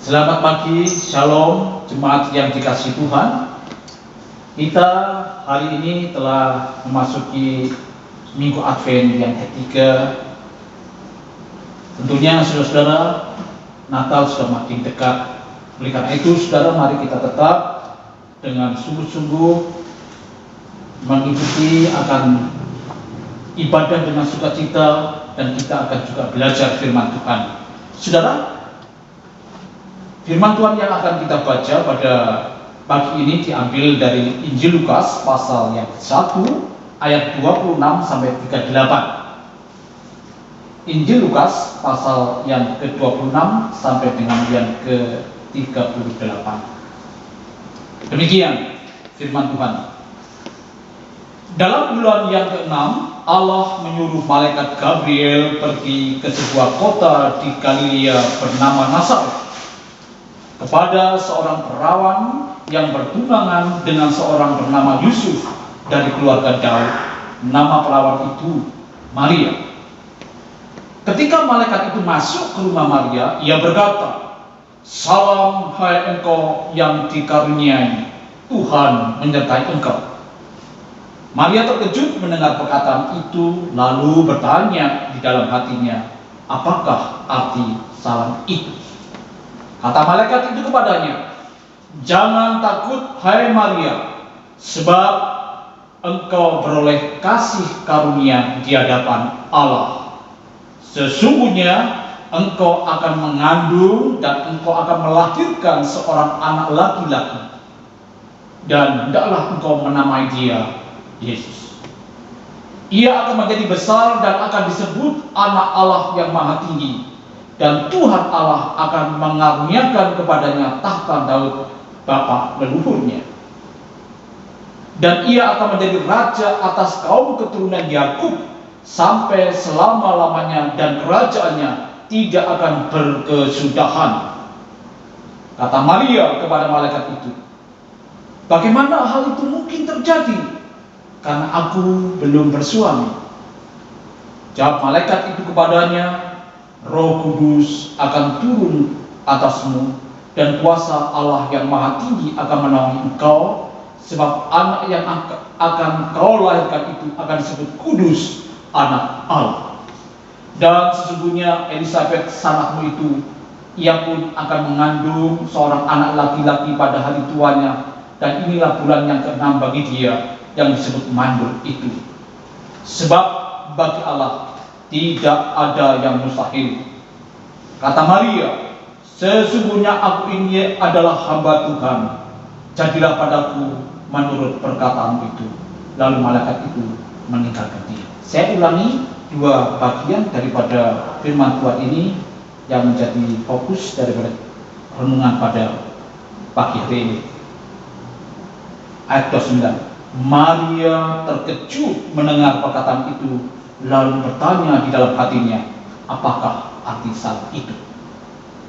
Selamat pagi, shalom, jemaat yang dikasihi Tuhan. Kita hari ini telah memasuki Minggu Advent yang ketiga. Tentunya saudara-saudara, Natal sudah makin dekat. Oleh karena itu, saudara, mari kita tetap dengan sungguh-sungguh mengikuti akan ibadah dengan sukacita, dan kita akan juga belajar firman Tuhan. Saudara, firman Tuhan yang akan kita baca pada pagi ini diambil dari Injil Lukas pasal yang 1 ayat 26 sampai 38. Injil Lukas pasal yang ke-26 sampai dengan yang ke-38. Demikian firman Tuhan. Dalam bulan yang ke-6, Allah menyuruh malaikat Gabriel pergi ke sebuah kota di Galilea bernama Nazaret, kepada seorang perawan yang bertunangan dengan seorang bernama Yusuf dari keluarga Daud. Nama perawan itu Maria. Ketika malaikat itu masuk ke rumah Maria, ia berkata, "Salam, hai engkau yang dikaruniai, Tuhan menyertai engkau." Maria terkejut mendengar perkataan itu, lalu bertanya di dalam hatinya, apakah arti salam itu? Kata malaikat itu kepadanya, "Jangan takut, hai Maria, sebab engkau beroleh kasih karunia di hadapan Allah. Sesungguhnya engkau akan mengandung dan engkau akan melahirkan seorang anak laki-laki, dan hendaklah engkau menamai dia Yesus. Ia akan menjadi besar dan akan disebut Anak Allah yang Maha Tinggi. Dan Tuhan Allah akan mengaruniakan kepadanya tahta Daud bapa leluhurnya. Dan ia akan menjadi raja atas kaum keturunan Yakub sampai selama-lamanya, dan kerajaannya tidak akan berkesudahan." Kata Maria kepada malaikat itu, "Bagaimana hal itu mungkin terjadi? Karena aku belum bersuami." Jawab malaikat itu kepadanya, "Roh Kudus akan turun atasmu, dan kuasa Allah yang Maha Tinggi akan menaungi engkau, sebab anak yang akan kau lahirkan itu akan disebut kudus, anak Allah. Dan sesungguhnya Elisabet sanakmu itu, ia pun akan mengandung seorang anak laki-laki pada hari tuanya, dan inilah bulan yang ke-6 bagi dia yang disebut mandul itu. Sebab bagi Allah tidak ada yang mustahil." Kata Maria, "Sesungguhnya aku ini adalah hamba Tuhan, jadilah padaku menurut perkataan itu." Lalu malaikat itu meninggalkan dia. Saya ulangi dua bagian daripada firman Tuhan ini yang menjadi fokus daripada renungan pada pagi hari ini. Ayat 29. Maria terkejut mendengar perkataan itu, lalu bertanya di dalam hatinya, apakah arti salam itu?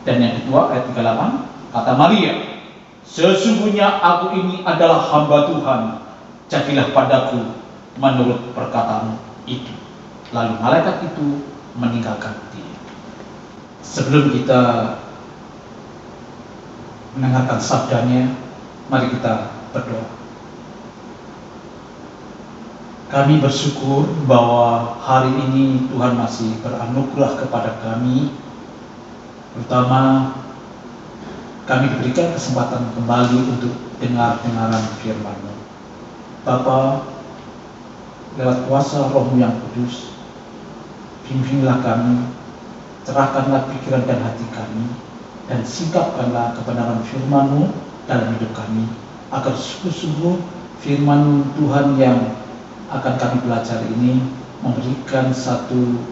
Dan yang kedua, ayat 38, kata Maria, "Sesungguhnya aku ini adalah hamba Tuhan, jadilah padaku menurut perkataan itu." Lalu malaikat itu meninggalkan dia. Sebelum kita mendengarkan sabdanya, mari kita berdoa. Kami bersyukur bahwa hari ini Tuhan masih beranugerah kepada kami, terutama kami diberikan kesempatan kembali untuk dengar-dengaran firman-Mu. Bapa, lewat kuasa Roh-Mu yang kudus, bimbinglah kami, cerahkanlah pikiran dan hati kami, dan singkapkanlah kebenaran firman-Mu dalam hidup kami, agar sungguh-sungguh firman Tuhan yang akan kami pelajari ini memberikan satu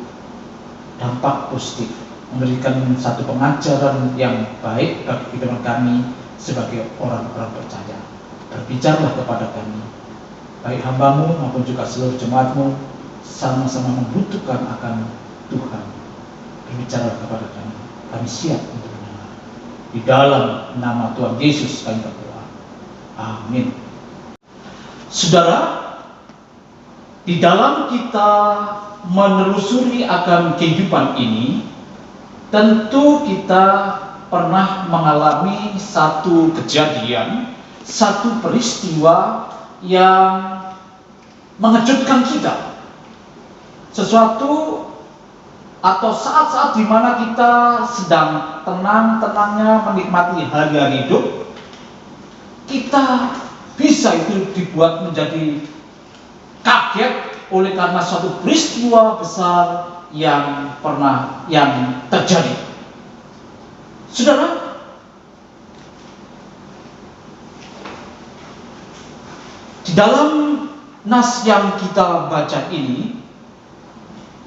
dampak positif, memberikan satu pengajaran yang baik bagi kehidupan kami sebagai orang-orang percaya. Berbicaralah kepada kami, baik hamba-Mu maupun juga seluruh jemaat-Mu, sama-sama membutuhkan akan Tuhan. Berbicaralah kepada kami, kami siap untuk mendengar. Di dalam nama Tuhan Yesus kami berdoa. Amin. Saudara, di dalam kita menelusuri akan kehidupan ini, tentu kita pernah mengalami satu kejadian, satu peristiwa yang mengejutkan kita. Sesuatu atau saat-saat di mana kita sedang tenang-tenangnya menikmati hari-hari hidup, kita bisa itu dibuat menjadi kaget oleh karena suatu peristiwa besar yang terjadi. Saudara, di dalam nas yang kita baca ini,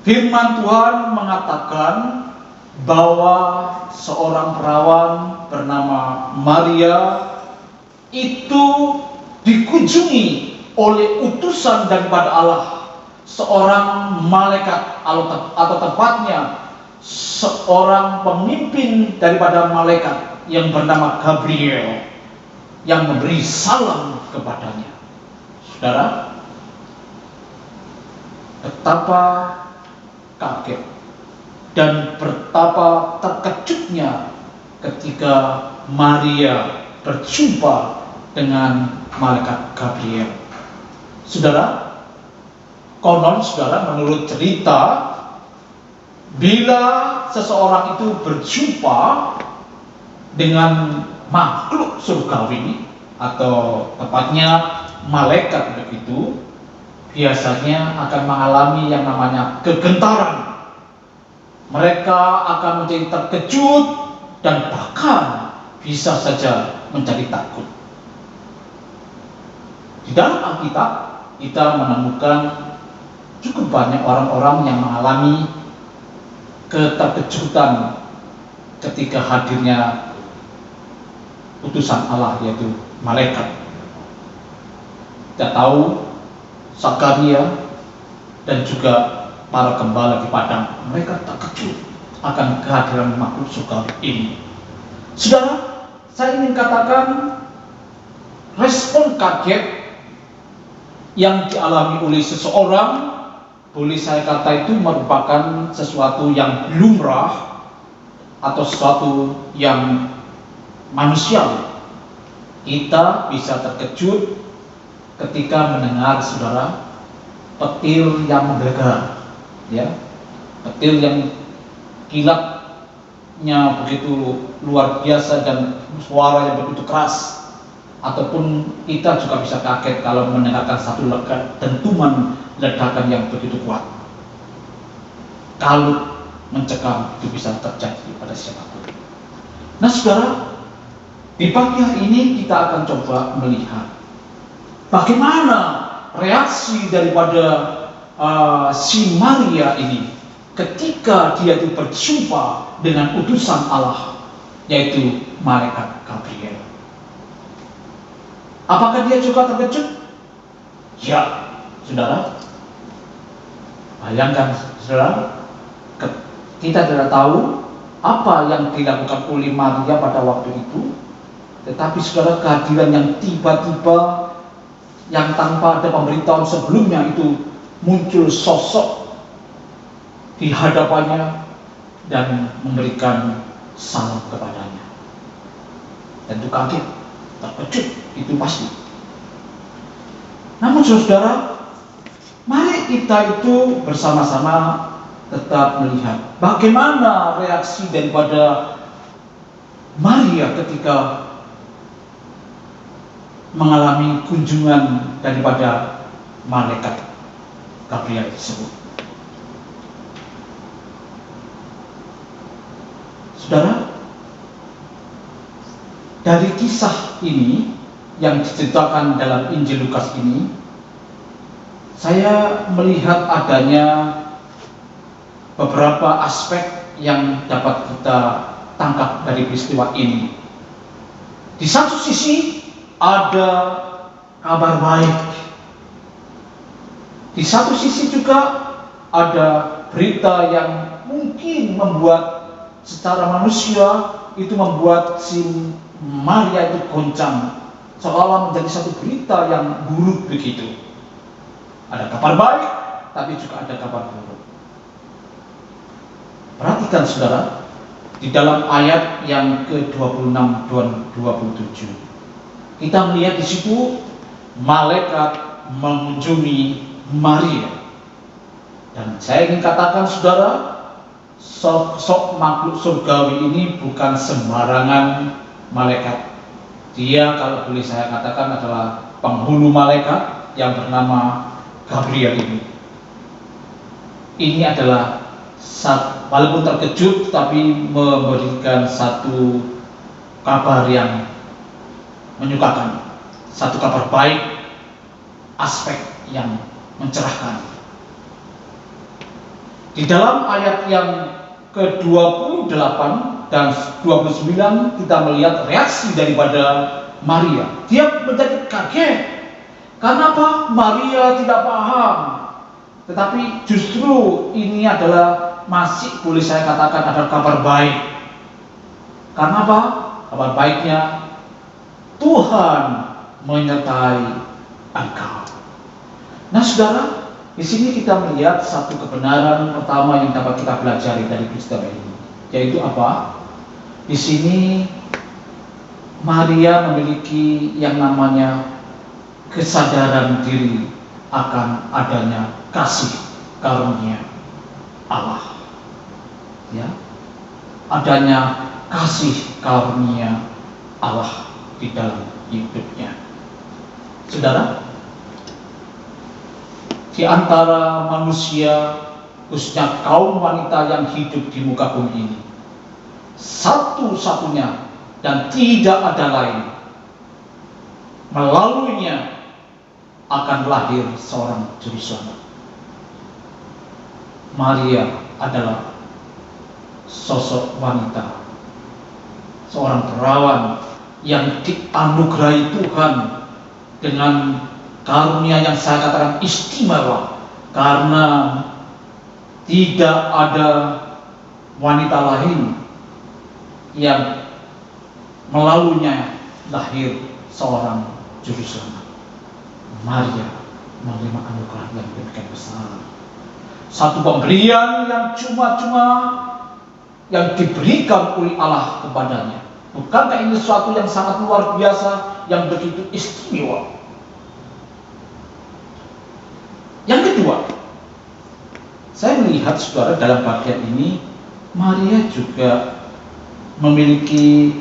firman Tuhan mengatakan bahwa seorang perawan bernama Maria itu dikunjungi oleh utusan daripada Allah, seorang malaikat atau tepatnya seorang pemimpin daripada malaikat yang bernama Gabriel yang memberi salam kepadanya. Saudara, betapa kaget dan betapa terkejutnya ketika Maria berjumpa dengan malaikat Gabriel. Saudara, konon saudara, menurut cerita, bila seseorang itu berjumpa dengan makhluk surgawi atau tepatnya malaikat begitu, biasanya akan mengalami yang namanya kegentaran. Mereka akan menjadi terkejut dan bahkan bisa saja menjadi takut. Di dalam Alkitab kita menemukan cukup banyak orang-orang yang mengalami keterkejutan ketika hadirnya utusan Allah, yaitu malaikat. Kita tahu Zakaria dan juga para gembala di padang, mereka terkejut akan kehadiran makhluk surgawi ini. Saudara, saya ingin katakan respon kaget yang dialami oleh seseorang, boleh saya kata itu merupakan sesuatu yang lumrah atau sesuatu yang manusiawi. Kita bisa terkejut ketika mendengar, saudara, petir yang menggelegar, ya, petir yang kilatnya begitu luar biasa dan suara yang begitu keras. Ataupun kita juga bisa kaget kalau mendengarkan satu dentuman ledakan yang begitu kuat. Kalau mencekam, itu bisa terjadi pada siapapun. Nah saudara, di pagi hari ini kita akan coba melihat bagaimana reaksi daripada si Maria ini ketika dia itu berjumpa dengan utusan Allah, yaitu malaikat Gabriel. Apakah dia juga terkejut? Ya, saudara. Bayangkan, saudara, kita tidak tahu apa yang dilakukan oleh Maria pada waktu itu, tetapi saudara, kehadiran yang tiba-tiba yang tanpa ada pemberitahuan sebelumnya itu muncul sosok di hadapannya dan memberikan salam kepadanya. Tentu kaget, terkejut, itu pasti. Namun saudara, mari kita itu bersama-sama tetap melihat bagaimana reaksi daripada Maria ketika mengalami kunjungan daripada malaikat Gabriel tersebut. Saudara, dari kisah ini yang diceritakan dalam Injil Lukas ini, saya melihat adanya beberapa aspek yang dapat kita tangkap dari peristiwa ini. Di satu sisi ada kabar baik, di satu sisi juga ada berita yang mungkin membuat secara manusia itu membuat si Maria itu goncang, seolah menjadi satu berita yang buruk begitu. Ada kabar baik, tapi juga ada kabar buruk. Perhatikan saudara, Di dalam ayat yang ke-26 dan 27, kita melihat di situ malaikat mengunjungi Maria. Dan saya ingin katakan saudara, sosok makhluk surgawi ini bukan sembarangan malaikat. Dia, kalau boleh saya katakan, adalah penghulu malaikat yang bernama Gabriel ini. Ini adalah walaupun terkejut, tapi memberikan satu kabar yang menyukakan, satu kabar baik, aspek yang mencerahkan. Di dalam ayat yang ke-28 dan 29 kita melihat reaksi daripada Maria. Dia menjadi kaget. Kenapa Maria tidak paham? Tetapi justru ini adalah masih boleh saya katakan adalah kabar baik. Karena apa? Kabar baiknya, Tuhan menyertai engkau. Nah saudara, di sini kita melihat satu kebenaran pertama yang dapat kita pelajari dari peristiwa ini, yaitu apa? Di sini Maria memiliki yang namanya kesadaran diri akan adanya kasih karunia Allah. Ya, adanya kasih karunia Allah di dalam hidupnya. Saudara, di antara manusia, khususnya kaum wanita yang hidup di muka bumi ini, satu-satunya dan tidak ada lain, melaluinya akan lahir seorang juru selamat. Maria adalah sosok wanita, seorang perawan yang dianugerahi Tuhan dengan karunia yang saya katakan istimewa, karena tidak ada wanita lain yang melaluinya lahir seorang juru selamat. Maria menerima anugerah yang demikian besar, satu pemberian yang cuma-cuma yang diberikan oleh Allah kepadanya. Bukankah ini sesuatu yang sangat luar biasa, yang begitu istimewa? Yang kedua, saya melihat saudara dalam bagian ini, Maria juga memiliki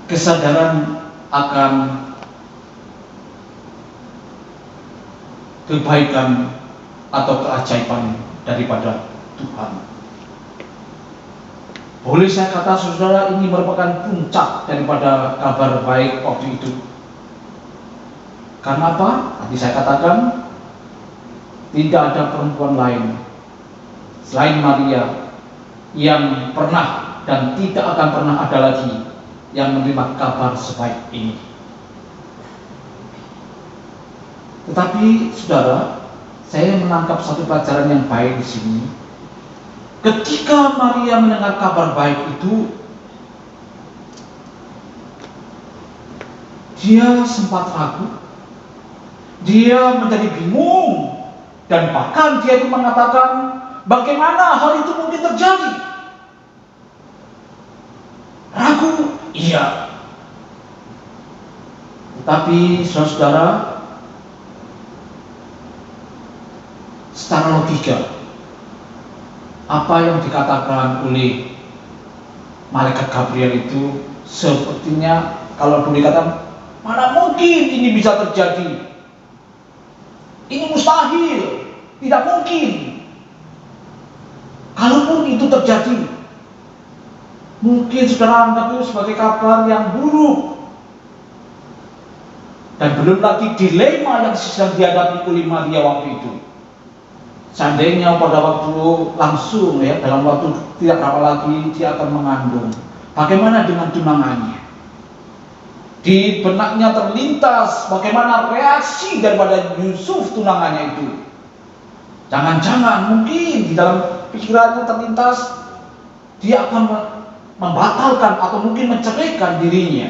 kesadaran akan kebaikan atau keajaiban daripada Tuhan. Boleh saya kata saudara, ini merupakan puncak daripada kabar baik waktu itu. Karena apa? Tadi saya katakan, tidak ada perempuan lain selain Maria yang pernah dan tidak akan pernah ada lagi yang menerima kabar sebaik ini. Tetapi saudara, saya menangkap satu pelajaran yang baik di sini. Ketika Maria mendengar kabar baik itu, dia sempat ragu, dia menjadi bingung, dan bahkan dia itu mengatakan, bagaimana hal itu mungkin terjadi? Ragu, iya. Tetapi saudara, secara logika, apa yang dikatakan oleh malaikat Gabriel itu sepertinya, kalau boleh dikatakan, mana mungkin ini bisa terjadi? Ini mustahil, tidak mungkin. Kalaupun itu terjadi, mungkin saudara anggap itu sebagai kabar yang buruk. Dan belum lagi dilema yang sedang dihadapi oleh Maria waktu itu. Seandainya pada waktu langsung, ya, dalam waktu tidak lama lagi dia akan mengandung, bagaimana dengan tunangannya? Di benaknya terlintas bagaimana reaksi daripada Yusuf tunangannya itu. Jangan-jangan mungkin di dalam pikirannya terlintas dia akan membatalkan atau mungkin menceraikan dirinya.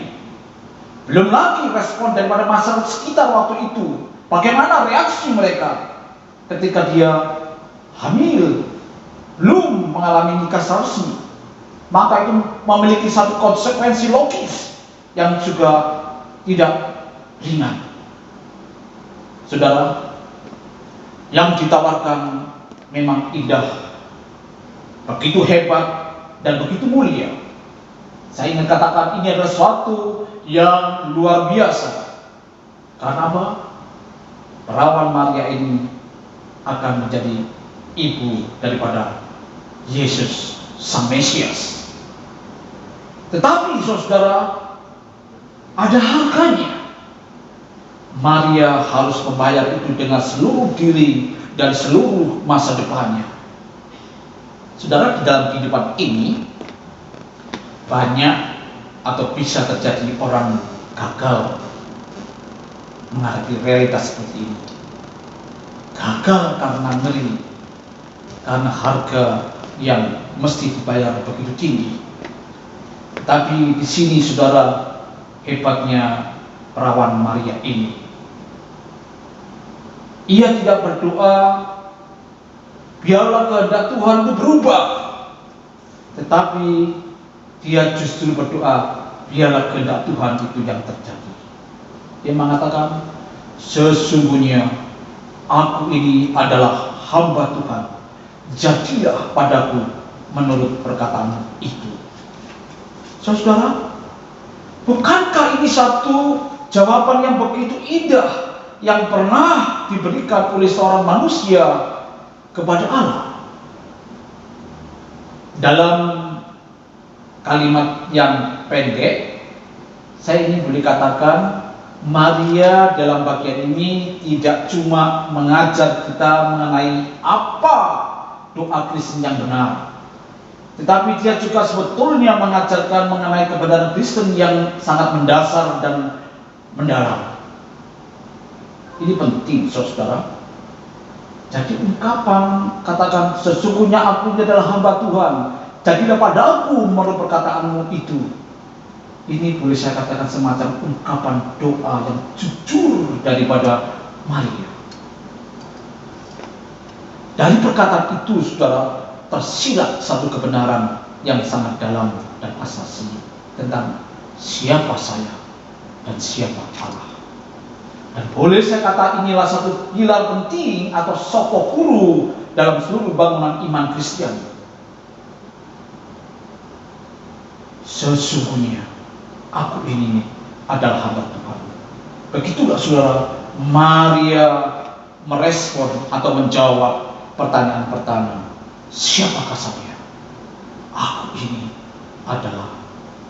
Belum lagi respon daripada masyarakat sekitar waktu itu. Bagaimana reaksi mereka ketika dia hamil belum mengalami nikah resmi, maka itu memiliki satu konsekuensi logis yang juga tidak ringan. Saudara, yang ditawarkan memang indah, begitu hebat dan begitu mulia. Saya ingin katakan ini adalah sesuatu yang luar biasa. Karena apa? Perawan Maria ini akan menjadi ibu daripada Yesus Sang Mesias. Tetapi saudara, ada harganya. Maria harus membayar itu dengan seluruh diri dan seluruh masa depannya. Saudara, di dalam kehidupan ini banyak atau bisa terjadi orang gagal menghadapi realitas seperti ini. Gagal karena ngeri, karena harga yang mesti dibayar begitu tinggi. Tapi di sini saudara, hebatnya perawan Maria ini. Ia tidak berdoa, biarlah kehendak Tuhan itu berubah. Tetapi dia justru berdoa, biarlah kehendak Tuhan itu yang terjadi. Dia mengatakan, sesungguhnya aku ini adalah hamba Tuhan, jadilah padaku menurut perkataan itu. Saudara, bukankah ini satu jawaban yang begitu indah yang pernah diberikan oleh seorang manusia kepada Allah? Dalam kalimat yang pendek, saya ingin boleh katakan, Maria dalam bagian ini tidak cuma mengajar kita mengenai apa doa Kristen yang benar, tetapi dia juga sebetulnya mengajarkan mengenai kebenaran Kristen yang sangat mendasar dan mendalam. Ini penting, saudara. Jadi ungkapan, katakan, sesungguhnya aku ini adalah hamba Tuhan, jadilah padaku menurut perkataanmu itu. Ini boleh saya katakan semacam ungkapan doa yang jujur daripada Maria. Dari perkataan itu, saudara, tersirat satu kebenaran yang sangat dalam dan asasi tentang siapa saya dan siapa Allah. Dan boleh saya kata inilah satu pilar penting atau sokok guru dalam seluruh bangunan iman Kristen. Sesungguhnya aku ini adalah hamba Tuhan. Begitulah saudara, Maria merespon atau menjawab pertanyaan-pertanyaan. Siapakah saya? Aku ini adalah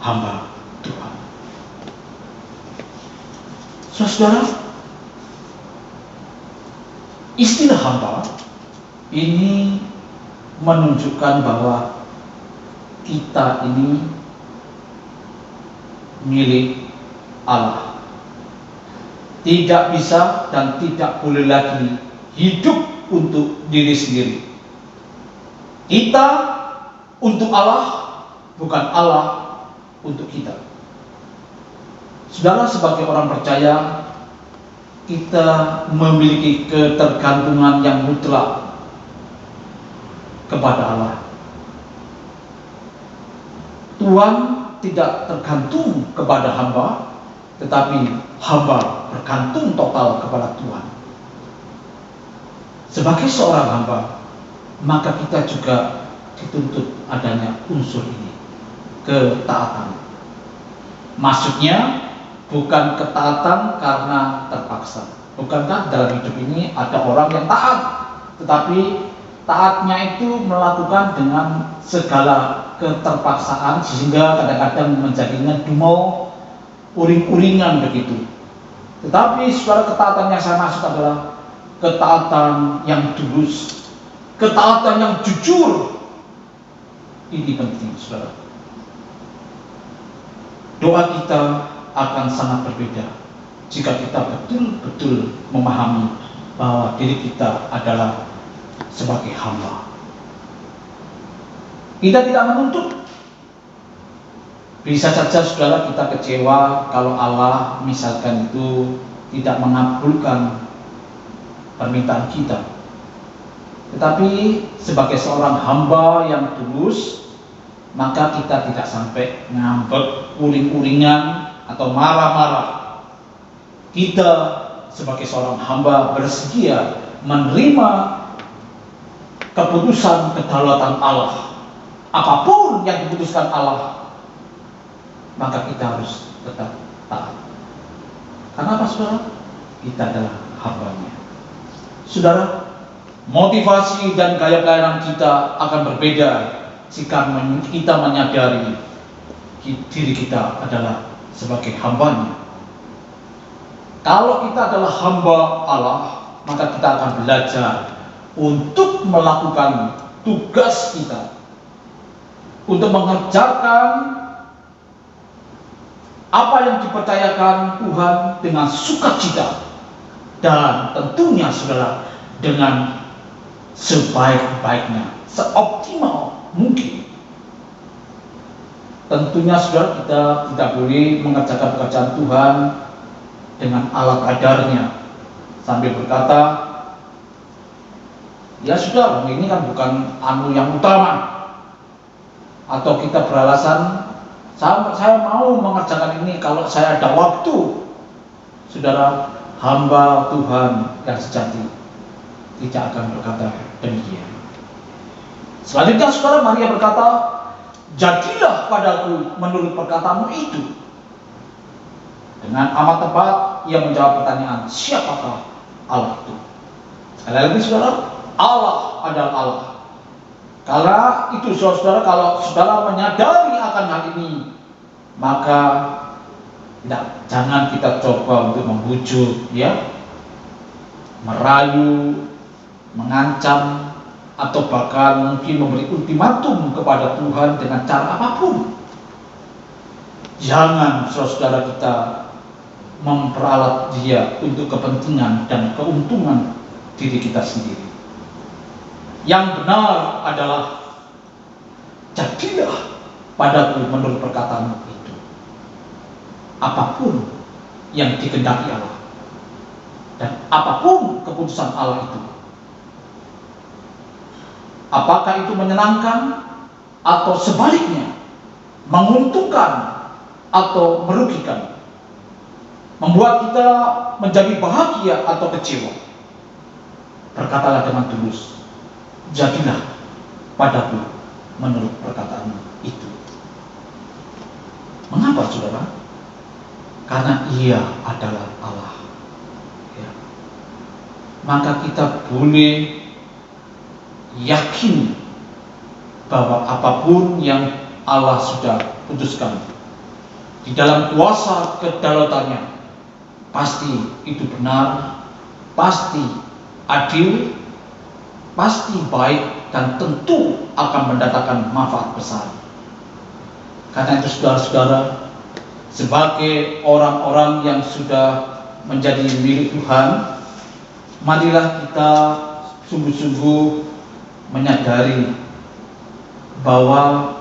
hamba Tuhan. Saudara, istilah hamba ini menunjukkan bahwa kita ini milik Allah. Tidak bisa dan tidak boleh lagi hidup untuk diri sendiri. Kita untuk Allah, bukan Allah untuk kita. Saudara, sebagai orang percaya, kita memiliki ketergantungan yang mutlak kepada Allah. Tuhan tidak tergantung kepada hamba, tetapi hamba bergantung total kepada Tuhan. Sebagai seorang hamba, maka kita juga dituntut adanya unsur ini, ketaatan. Maksudnya bukan ketaatan karena terpaksa. Bukankah dalam hidup ini ada orang yang taat, tetapi taatnya itu melakukan dengan segala keterpaksaan sehingga kadang-kadang menjadi ngedumau, uring-uringan begitu. Tetapi saudara, ketaatan yang saya maksud adalah ketaatan yang tulus, ketaatan yang jujur. Ini penting, saudara. Doa kita akan sangat berbeda jika kita betul-betul memahami bahwa diri kita adalah sebagai hamba. Kita tidak menuntut. Bisa saja saudara kita kecewa kalau Allah misalkan itu tidak mengabulkan permintaan kita. Tetapi sebagai seorang hamba yang tulus, maka kita tidak sampai ngambek, uring-uringan atau marah-marah. Kita sebagai seorang hamba bersedia menerima keputusan kedaulatan Allah. Apapun yang diputuskan Allah, maka kita harus tetap taat. Karena apa, saudara? Kita adalah hambanya. Saudara, motivasi dan gaya pelayanan kita akan berbeda jika kita menyadari diri kita adalah sebagai hambanya. Kalau kita adalah hamba Allah, maka kita akan belajar untuk melakukan tugas kita, untuk mengerjakan apa yang dipercayakan Tuhan dengan sukacita, dan tentunya saudara dengan sebaik-baiknya, seoptimal mungkin. Tentunya saudara, kita tidak boleh mengerjakan pekerjaan Tuhan dengan ala kadarnya sambil berkata, ya sudah, ini kan bukan anu yang utama. Atau kita beralasan, saya mau mengerjakan ini kalau saya ada waktu. Saudara, hamba Tuhan yang sejati tidak akan berkata demikian. Selanjutnya saudara, Maria berkata, jadilah padaku menurut perkataanmu itu. Dengan amat tepat ia menjawab pertanyaan, siapakah Allah itu? Sekali lagi saudara, Allah adalah Allah. Karena itu saudara, kalau saudara menyadari akan hal ini, maka jangan kita coba untuk membujuk, ya, merayu, mengancam, atau bahkan mungkin memberi ultimatum kepada Tuhan dengan cara apapun. Jangan saudara kita memperalat dia untuk kepentingan dan keuntungan diri kita sendiri. Yang benar adalah, jadilah padaku menurut perkataanmu itu. Apapun yang dikehendaki Allah dan apapun keputusan Allah itu, apakah itu menyenangkan atau sebaliknya, menguntungkan atau merugikan, membuat kita menjadi bahagia atau kecewa, berkatalah dengan tulus, jadilah padaku menurut perkataanmu itu. Mengapa saudara? Karena ia adalah Allah, ya. Maka kita boleh yakin bahwa apapun yang Allah sudah putuskan di dalam kuasa kedaulatannya, pasti itu benar, pasti adil, pasti baik, dan tentu akan mendatangkan manfaat besar. Karena itu saudara-saudara, sebagai orang-orang yang sudah menjadi milik Tuhan, marilah kita sungguh-sungguh menyadari bahwa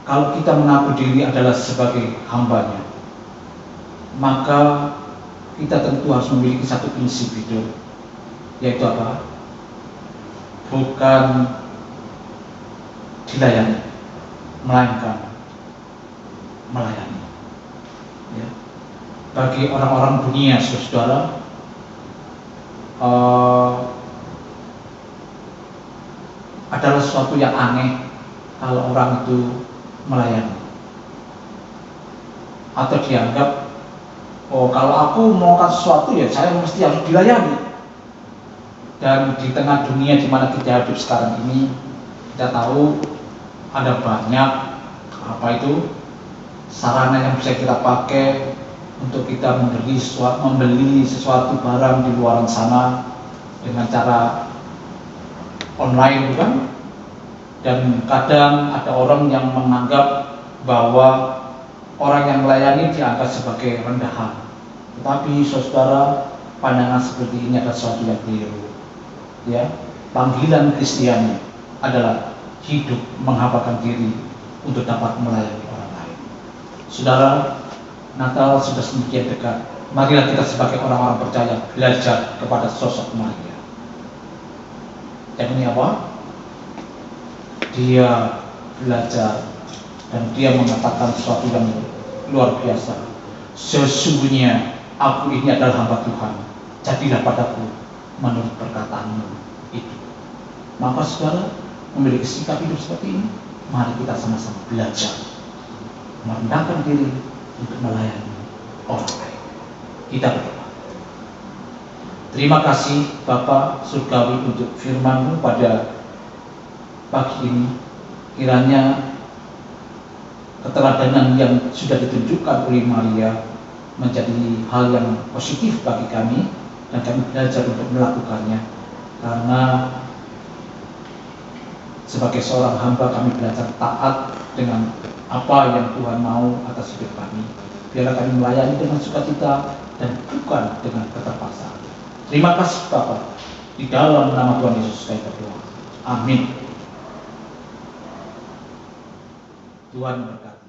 kalau kita mengaku diri adalah sebagai hambanya, maka kita tentu harus memiliki satu prinsip hidup, yaitu apa? Bukan dilayani, melainkan melayani, ya. Bagi orang-orang dunia, saudara, adalah sesuatu yang aneh kalau orang itu melayani, atau dianggap, oh kalau aku melakukan sesuatu ya saya mesti harus dilayani. Dan di tengah dunia di mana kita hidup sekarang ini, kita tahu ada banyak sarana yang bisa kita pakai untuk kita membeli sesuatu barang di luar sana dengan cara online, bukan? Dan kadang ada orang yang menganggap bahwa orang yang melayani dianggap sebagai rendahan. Tetapi saudara, pandangan seperti ini adalah sesuatu yang keliru. Ya, panggilan Kristiani adalah hidup menghambakan diri untuk dapat melayani orang lain. Saudara, Natal sudah sedemikian dekat. Marilah kita sebagai orang-orang percaya belajar kepada sosok Maria. Dan ini apa? Dia belajar dan dia mengatakan sesuatu yang luar biasa. Sesungguhnya aku ini adalah hamba Tuhan, jadilah padaku menurut perkataanmu itu. Maka saudara memiliki sikap hidup seperti ini, mari kita sama-sama belajar merendahkan diri untuk melayani orang lain. Kita berdoa. Terima kasih Bapa Surgawi untuk firman-Mu pada pagi ini. Kiranya keteladanan yang sudah ditunjukkan oleh Maria menjadi hal yang positif bagi kami, dan kami belajar untuk melakukannya. Karena sebagai seorang hamba kami belajar taat dengan apa yang Tuhan mau atas hidup kami. Biarlah kami melayani dengan sukacita dan bukan dengan keterpaksaan. Terima kasih Bapa. Di dalam nama Tuhan Yesus kami berdoa. Amin. Tuhan memberkati.